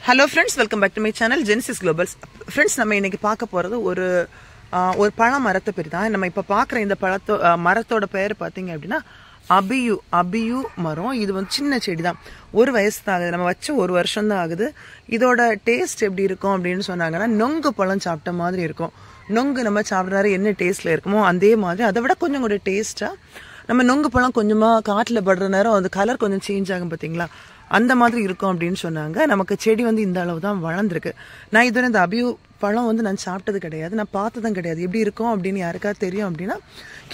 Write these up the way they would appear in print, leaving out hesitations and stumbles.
Hello friends, welcome back to my channel Genesis Globals. Friends, நம்ம இன்னைக்கு பார்க்க போறது ஒரு பழ மரத்தை பத்தி தான். நம்ம இப்ப பார்க்குற இந்த மரத்தோட பெயர் பாத்தீங்க அப்படின்னா அபியு மரம். இது வந்து சின்ன செடி தான், ஒரு வயசு தான் ஆகுது, நம்ம வச்சு ஒரு வருஷம் தான் ஆகுது. இதோட டேஸ்ட் எப்படி இருக்கும் அப்படின்னு சொன்னாங்கன்னா, நொங்கு பழம் சாப்பிட்ட மாதிரி இருக்கும். நொங்கு நம்ம சாப்பிட்றாரு என்ன டேஸ்ட்ல இருக்குமோ அதே மாதிரி, அதை விட கொஞ்சம் கூட டேஸ்டா. நம்ம நொங்கு பழம் கொஞ்சமா காட்டுல படுற நேரம் அது கலர் கொஞ்சம் சேஞ்ச் ஆகும் பாத்தீங்களா, அந்த மாதிரி இருக்கும் அப்படின்னு சொன்னாங்க. நமக்கு செடி வந்து இந்த அளவு தான் வளர்ந்துருக்கு. நான் இதுவரை இந்த அபியு பழம் வந்து நான் சாப்பிட்டது கிடையாது, நான் பார்த்ததும் கிடையாது. எப்படி இருக்கும் அப்படின்னு யாருக்காவது தெரியும் அப்படின்னா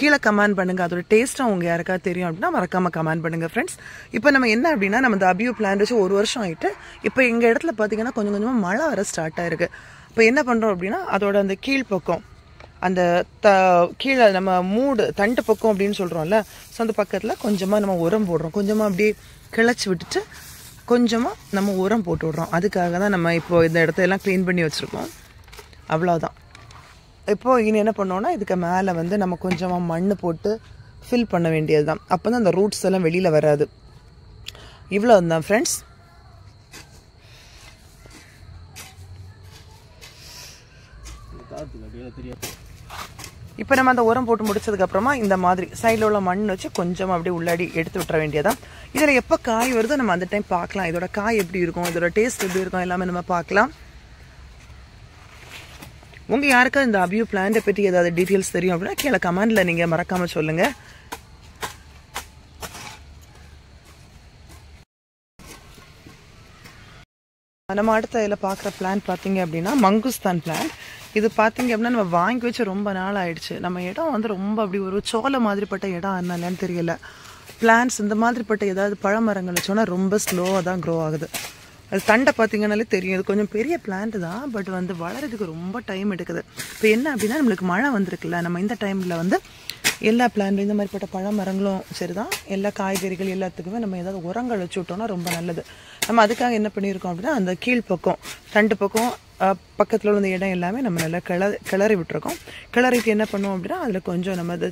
கீழே கமெண்ட் பண்ணுங்க. அதோட டேஸ்ட்டும் அவங்க யாருக்காவது தெரியும் அப்படின்னா மறக்காம கமெண்ட் பண்ணுங்க ஃப்ரெண்ட்ஸ். இப்போ நம்ம என்ன அப்படின்னா, நம்ம இந்த அபியு பிளான் வச்சு ஒரு வருஷம் ஆயிட்டு இப்போ எங்க இடத்துல பாத்தீங்கன்னா கொஞ்சம் கொஞ்சமா மழை வர ஸ்டார்ட் ஆயிருக்கு. இப்போ என்ன பண்றோம் அப்படின்னா, அதோட அந்த கீழ் பக்கம் அந்த கீழே நம்ம தண்டு பக்கம் அப்படின்னு சொல்றோம்ல, ஸோ அந்த பக்கத்துல கொஞ்சமா நம்ம உரம் போடுறோம். கொஞ்சமா அப்படியே கிளச்சி விட்டுட்டு கொஞ்சமா நம்ம உரம் போட்டு விடுறோம். அதுக்காக தான் நம்ம இப்போ இந்த இடத்தையெல்லாம் க்ளீன் பண்ணி வச்சிருக்கோம். அவ்வளோதான். இப்போ இனி என்ன பண்ணோம்னா, இதுக்கு மேலே வந்து நம்ம கொஞ்சமா மண் போட்டு ஃபில் பண்ண வேண்டியது தான். அப்போ தான் அந்த ரூட்ஸ் எல்லாம் வெளியில வராது. இவ்வளோ தான் ஃப்ரெண்ட்ஸ். இப்போ நம்ம அந்த உரம் போட்டு முடிச்சதுக்கு அப்புறமா இந்த மாதிரி சைடில் உள்ள மண் வச்சு கொஞ்சம் அப்படியே உள்ளாடி எடுத்து விட்டுற வேண்டியதான். இதில் எப்போ காய் வருதோ நம்ம அந்த டைம் பார்க்கலாம். இதோட காய் எப்படி இருக்கும், இதோட டேஸ்ட் எப்படி இருக்கும், எல்லாமே நம்ம பார்க்கலாம். உங்க யாருக்கா இந்த அபியு பிளான்ட்டை பற்றி ஏதாவது டீட்டெயில்ஸ் தெரியும் அப்படின்னா கீழே கமெண்ட்ல நீங்க மறக்காம சொல்லுங்க. நம்ம அடுத்த இதில் பார்க்குற பிளான்ட் பார்த்தீங்க அப்படின்னா மங்குஸ்தான் பிளான்ட். இது பார்த்தீங்க அப்படின்னா நம்ம வாங்கி வச்சு ரொம்ப நாள் ஆயிடுச்சு. நம்ம இடம் வந்து ரொம்ப அப்படி ஒரு சோலை மாதிரிப்பட்ட இடம் என்னன்னு தெரியல. பிளான்ட்ஸ் இந்த மாதிரிப்பட்ட ஏதாவது பழமரங்கள் வச்சோன்னா ரொம்ப ஸ்லோவாக தான் க்ரோ ஆகுது. அது தண்டை பார்த்தீங்கன்னாலே தெரியும். இது கொஞ்சம் பெரிய பிளான்ட் தான், பட் வந்து வளர்கிறதுக்கு ரொம்ப டைம் எடுக்குது. இப்போ என்ன அப்படின்னா, நம்மளுக்கு மழை வந்திருக்குல்ல, நம்ம இந்த டைமில் வந்து எல்லா பிளான்ட்டும் இந்த மாதிரிப்பட்ட பழமரங்களும் சரிதான், எல்லா காய்கறிகள் எல்லாத்துக்குமே நம்ம ஏதாவது உரங்கள் வச்சு விட்டோம்னா ரொம்ப நல்லது. நம்ம அதுக்காக என்ன பண்ணியிருக்கோம் அப்படின்னா, அந்த கீழ் பக்கம் தண்டு பக்கம் பக்கத்தில் உள்ள இடம் எல்லாமே நம்ம நல்லா கிளறி விட்டுருக்கோம். கிளறிட்டு என்ன பண்ணுவோம் அப்படின்னா, அதில் கொஞ்சம் நம்ம அது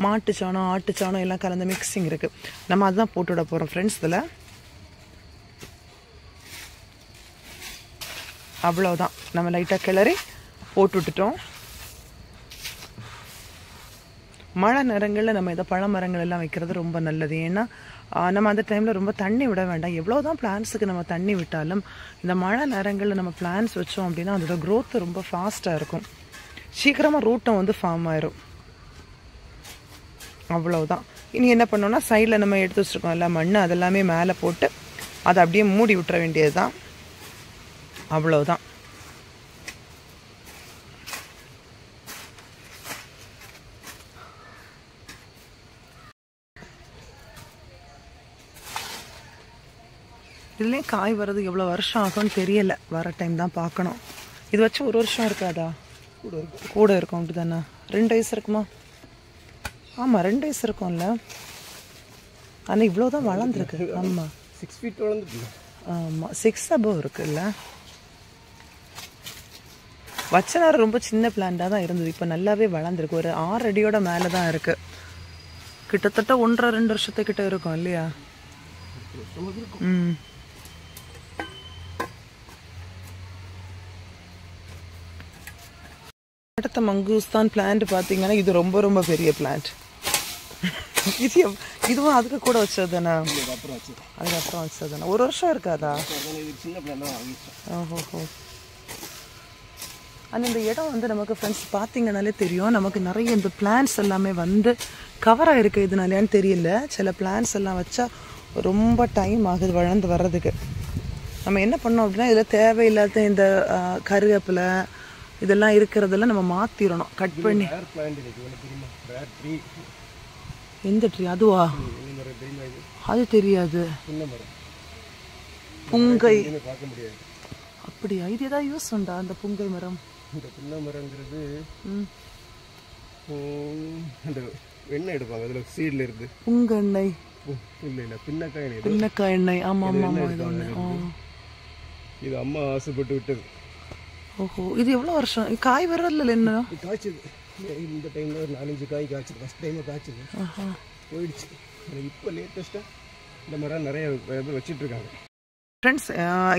மாட்டு சாணம் ஆட்டு சாணம் எல்லாம் கலந்த மிக்சிங் இருக்குது, நம்ம அதுதான் போட்டு விட போகிறோம் ஃப்ரெண்ட்ஸ். இதில் அவ்வளோதான், நம்ம லைட்டாக கிளறி போட்டு விட்டுட்டோம். மழை நேரங்களில் நம்ம இதை பழமரங்கள் எல்லாம் வைக்கிறது ரொம்ப நல்லது. ஏன்னா நம்ம அந்த டைமில் ரொம்ப தண்ணி விட வேண்டாம். எவ்வளோதான் பிளான்ஸுக்கு நம்ம தண்ணி விட்டாலும் இந்த மழை நேரங்களில் நம்ம பிளான்ஸ் வச்சோம் அப்படின்னா அதோட க்ரோத் ரொம்ப ஃபாஸ்ட்டாக இருக்கும், சீக்கிரமாக ரூட்டம் வந்து ஃபார்ம் ஆயிரும். அவ்வளோதான். இனி என்ன பண்ணோம்னா, சைடில் நம்ம எடுத்து வச்சுருக்கோம் இல்லை மண், அதெல்லாமே மேலே போட்டு அதை அப்படியே மூடி விட்டுற வேண்டியது தான். அவ்வளோதான். இதுலேயும் காய் வர்றது எவ்வளோ வருஷம் ஆகும்னு தெரியல, வர டைம் தான் பார்க்கணும். இது வச்சு ஒரு வருஷம் இருக்காதா? கூட இருக்கும் அப்படி தானே? 2 வயசு இருக்குமா? ஆமாம் 2 வயசு இருக்கும்ல. ஆனால் இவ்வளோ தான் வளர்ந்துருக்கு. ஆமாம் 6 feet வளர்ந்துருக்கு. ஆமாம் 6 above இருக்குல்ல. வச்ச நேரம் ரொம்ப சின்ன பிளான்டாக தான் இருந்தது, இப்போ நல்லாவே வளர்ந்துருக்கு. ஒரு 6 அடியோட மேலே தான் இருக்குது. கிட்டத்தட்ட 1.5-2 வருஷத்துக்கிட்ட இருக்கும் இல்லையா? ம். அடுத்த மங்குஸ்தான் பிளான்ட் பார்த்தீங்கன்னா, இது ரொம்ப ரொம்ப பெரிய பிளான்ட். இதுவும் அதுக்கு கூட வச்சது தானே? அதுக்கப்புறம் வச்சது தானே? ஒரு வருஷம் இருக்காதா? ஓஹோ. ஆனால் இந்த இடம் வந்து நமக்கு ஃப்ரெண்ட்ஸ் பார்த்தீங்கன்னாலே தெரியும், நமக்கு நிறைய இந்த பிளான்ட்ஸ் எல்லாமே வந்து கவராக இருக்குது. இதனாலேயான்னு தெரியல, சில பிளான்ட்ஸ் எல்லாம் வச்சா ரொம்ப டைம் ஆகுது வளர்ந்து வர்றதுக்கு. நம்ம என்ன பண்ணோம் அப்படின்னா, இதில் தேவையில்லாத இந்த கருவேப்பிலை இதெல்லாம் இருக்கிறதெல்லாம் நம்ம மாற்றிடணும், கட் பண்ணி. எந்த ட்ரீ? அதுவா? அது தெரியாது. புங்கை. அப்படியா? இது ஏதாவது யூஸ் உண்டா அந்த புங்கை மரம்? இந்த புன்னை மரங்கிறது எண்ணெய் எடுப்பாங்க, அதில் சீடில் இருக்கு புங்கெண்ணெய். இல்லை பின்னக்காய் எண்ணெய். பின்னக்காய் எண்ணெய். ஆமாம் ஆமாம் ஆமாம். இது ஒன்று. இது அம்மா ஆசைப்பட்டு விட்டது. ஓஹோ. இது எவ்வளோ வருஷம் காய் வர்றதில்ல? என்ன காய்ச்சது இந்த டைமில் ஒரு 4-5 காய் காய்ச்சது. ஃபஸ்ட் டைமாக காய்ச்சது போயிடுச்சு. இப்போ லேட்டஸ்ட்டாக இந்த மரம் நிறைய வச்சுட்ருக்காங்க. ஃப்ரெண்ட்ஸ்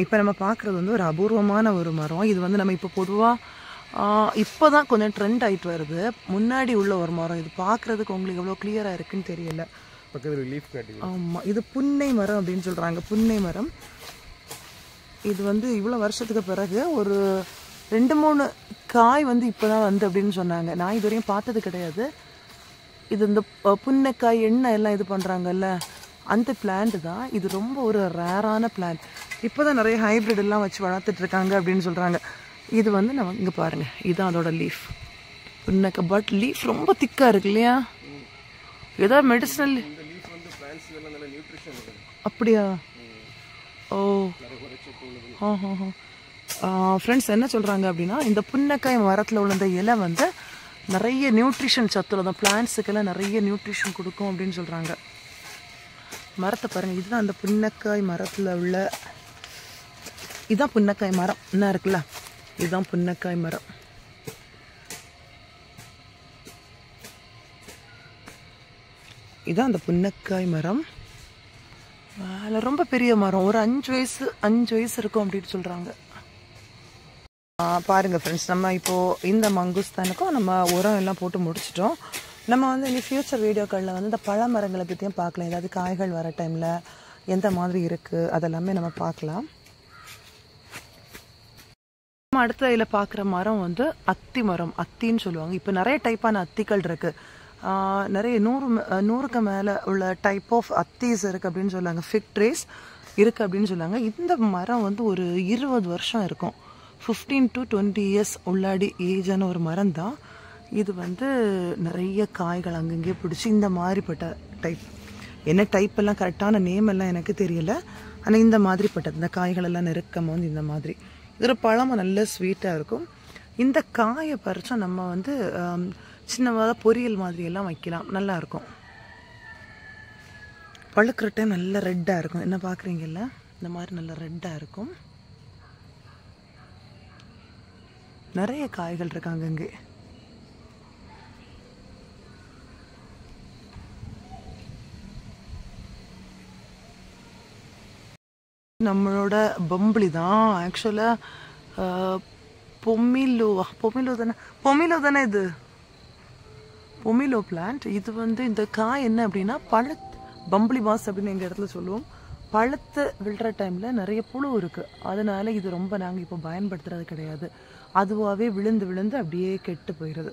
இப்போ நம்ம பார்க்குறது வந்து ஒரு அபூர்வமான ஒரு மரம். இது வந்து நம்ம இப்போ பொதுவாக இப்போ தான் கொஞ்சம் ட்ரெண்ட் ஆகிட்டு வருது. முன்னாடி உள்ள ஒரு மரம். இது பார்க்குறதுக்கு உங்களுக்கு எவ்வளோ கிளியராக இருக்குன்னு தெரியல. பக்கத்தில் லீஃப் காட்டி. ஆமாம், இது புன்னை மரம் அப்படின்னு சொல்கிறாங்க. புன்னை மரம் இது வந்து இவ்வளோ வருஷத்துக்கு பிறகு ஒரு 2-3 காய் வந்து இப்போ தான் வந்து அப்படின்னு சொன்னாங்க. நான் இது வரையும் பார்த்தது கிடையாது. இது இந்த புன்னைக்காய் எண்ணெய் எல்லாம் இது பண்ணுறாங்கல்ல, அந்த பிளான்ட் தான் இது. ரொம்ப ஒரு ரேரான பிளான்ட். இப்போ தான் நிறைய ஹைப்ரிட் எல்லாம் வச்சு வளர்த்துட்ருக்காங்க அப்படின்னு சொல்கிறாங்க. இது வந்து நம்ம இங்கே பாருங்கள், இதுதான் அதோட லீஃப். புன்னைக்காய் பட் லீஃப் ரொம்ப திக்காக இருக்கு இல்லையா? ஏதோ மெடிசனல் அப்படியா? ஓ ஃப்ரெண்ட்ஸ் என்ன சொல்கிறாங்க அப்படின்னா, இந்த புன்னைக்காய் மரத்தில் உள்ள இந்த இலை வந்து நிறைய நியூட்ரிஷன் சத்துல தான் பிளான்ட்ஸுக்கெல்லாம் நிறைய நியூட்ரிஷன் கொடுக்கும் அப்படின்னு சொல்கிறாங்க. மரத்தை பாருங்கள், இதுதான் அந்த புன்னைக்காய் மரத்தில் உள்ள, இதுதான் புன்னைக்காய் மரம். என்ன இருக்குல்ல, இதுதான் புன்னைக்காய் மரம். இதுதான் அந்த புன்னைக்காய் மரம். அதில் ரொம்ப பெரிய மரம், ஒரு 5 வயசு இருக்கும் அப்படின்னு சொல்கிறாங்க. பாருங்கள் ஃப்ரெண்ட்ஸ், நம்ம இப்போது இந்த மங்குஸ்தானுக்கும் நம்ம உரம் எல்லாம் போட்டு முடிச்சிட்டோம். நம்ம வந்து இனி ஃப்யூச்சர் வீடியோக்களில் வந்து இந்த பழ மரங்களை பற்றியும் பார்க்கலாம். ஏதாவது காய்கள் வர டைமில் எந்த மாதிரி இருக்குது அதெல்லாமே நம்ம பார்க்கலாம். நம்ம அடுத்த இதில் பார்க்குற மரம் வந்து அத்தி மரம். அத்தின்னு சொல்லுவாங்க. இப்போ நிறைய டைப்பான அத்திகள் இருக்குது. நிறைய 100க்கு மேலே உள்ள டைப் ஆஃப் அத்தீஸ் இருக்குது அப்படின்னு சொல்லுவாங்க. ஃபிக் ட்ரேஸ் இருக்குது அப்படின்னு சொல்லுவாங்க. இந்த மரம் வந்து ஒரு 20 வருஷம் இருக்கும். 15 to 20 years உள்ளாடி ஏஜான ஒரு மரம் தான் இது. வந்து நிறைய காய்கள் அங்கங்கே பிடிச்சி இந்த மாதிரிப்பட்ட டைப். என்ன டைப் எல்லாம் கரெக்டான நேம் எல்லாம் எனக்கு தெரியல. ஆனால் இந்த மாதிரிப்பட்டது இந்த காய்கள் எல்லாம் நெருக்கம் வந்து இந்த மாதிரி. இது ஒரு பழமும் நல்ல ஸ்வீட்டாக இருக்கும். இந்த காயை பறிச்சா நம்ம வந்து சின்னதாக பொரியல் மாதிரி எல்லாம் வைக்கலாம், நல்லா இருக்கும். பழுக்கிற டைம் நல்லா ரெட்டாக இருக்கும். என்ன பார்க்குறீங்கல்ல, இந்த மாதிரி நல்லா ரெட்டாக இருக்கும். நிறைய காய்கள் இருக்காங்க அங்கே. நம்மளோட பம்பளி தான் ஆக்சுவலாக பொமிலோ தானே இது பொமிலோ பிளான்ட். இது வந்து இந்த காய் என்ன அப்படின்னா பம்பளி மாஸ் அப்படின்னு எங்கள் இடத்துல சொல்லுவோம். பழுத்து விழுற டைமில் நிறைய புழு இருக்குது. அதனால இது ரொம்ப நாங்கள் இப்போ பயன்படுத்துறது கிடையாது. அதுவாகவே விழுந்து அப்படியே கெட்டு போயிடுது.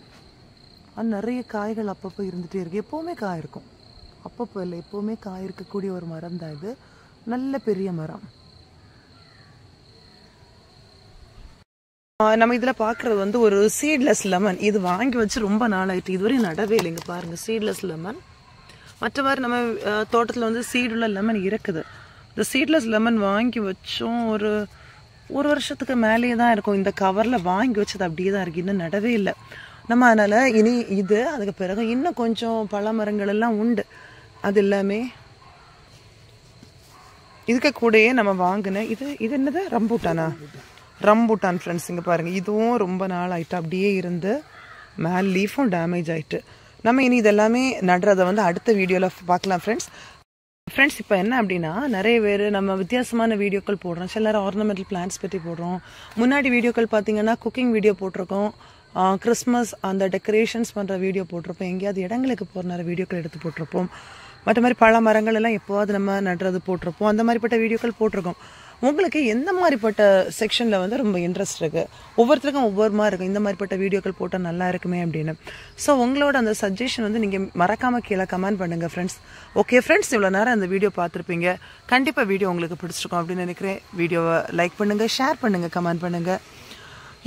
அது நிறைய காய்கள் அப்பப்போ இருந்துகிட்டே இருக்குது. எப்போவுமே காய் இருக்கும், அப்பப்போ இல்லை, எப்போவுமே காய் இருக்கக்கூடிய ஒரு மரம் தான் இது. நல்ல பெரிய மரம். நம்ம இதில் பார்க்குறது வந்து ஒரு சீட்லெஸ் லெமன். இது வாங்கி வச்சு ரொம்ப நாள் ஆகிட்டு, இதுவரையும் நடவே இல்லைங்க. பாருங்கள், சீட்லெஸ் லெமன். மற்ற மாதிரி நம்ம தோட்டத்தில் வந்து சீடுள்ள லெமன் இருக்குது. இந்த சீட்லெஸ் லெமன் வாங்கி வச்சோம் ஒரு வருஷத்துக்கு மேலேயே தான் இருக்கும். இந்த கவரில் வாங்கி வச்சது அப்படியே தான் இருக்குது, இன்னும் நடவே இல்லை நம்ம. அதனால் இனி இது அதுக்கு பிறகு இன்னும் கொஞ்சம் பழ மரங்கள் எல்லாம் உண்டு. அது எல்லாமே இதுக்கு கூடயே நம்ம வாங்கினேன். இது என்னது, ரம்பூட்டான் ஃப்ரெண்ட்ஸ். இங்கே பாருங்கள், இதுவும் ரொம்ப நாள் ஆகிட்டு அப்படியே இருந்து மேல் லீஃபும் டேமேஜ் ஆகிட்டு. நம்ம இனி இதெல்லாமே நடுறதை வந்து அடுத்த வீடியோவில் பார்க்கலாம் ஃப்ரெண்ட்ஸ். இப்போ என்ன அப்படின்னா, நிறைய பேர் நம்ம வித்தியாசமான வீடியோக்கள் போடுறோம். சில நேரம் ஆர்னமெண்டல் பிளான்ட்ஸ் பற்றி போடுறோம். முன்னாடி வீடியோக்கள் பார்த்தீங்கன்னா குக்கிங் வீடியோ போட்டிருக்கோம். கிறிஸ்மஸ் அந்த டெக்கரேஷன்ஸ் பண்ணுற வீடியோ போட்டிருப்போம். எங்கேயாவது இடங்களுக்கு போகிற நிறைய வீடியோக்கள் எடுத்து போட்டிருப்போம். மற்ற மாதிரி பழ மரங்கள் எல்லாம் எப்போவாது நம்ம நடுறது போட்டிருப்போம். அந்த மாதிரிப்பட்ட வீடியோக்கள் போட்டிருக்கோம். உங்களுக்கு எந்த மாதிரிப்பட்ட செக்ஷனில் வந்து ரொம்ப இன்ட்ரெஸ்ட் இருக்குது? ஒவ்வொருத்தருக்கும் ஒவ்வொரு மாதிரி இருக்கும். இந்த மாதிரிப்பட்ட வீடியோக்கள் போட்டால் நல்லா இருக்குமே அப்படின்னு. ஸோ உங்களோட அந்த சஜஷன் வந்து நீங்கள் மறக்காமல் கீழே கமெண்ட் பண்ணுங்கள் ஃப்ரெண்ட்ஸ். ஓகே ஃப்ரெண்ட்ஸ், இவ்வளோ நேரம் அந்த வீடியோ பார்த்துருப்பீங்க. கண்டிப்பாக வீடியோ உங்களுக்கு பிடிச்சிருக்கும் அப்படின்னு நினைக்கிறேன். வீடியோவை லைக் பண்ணுங்கள், ஷேர் பண்ணுங்கள், கமெண்ட் பண்ணுங்கள்.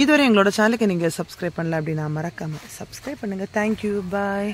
இதுவரை எங்களோட சேனலுக்கு நீங்கள் சப்ஸ்கிரைப் பண்ணல அப்படின்னா மறக்காமல் சப்ஸ்கிரைப் பண்ணுங்கள். தேங்க்யூ, பாய்.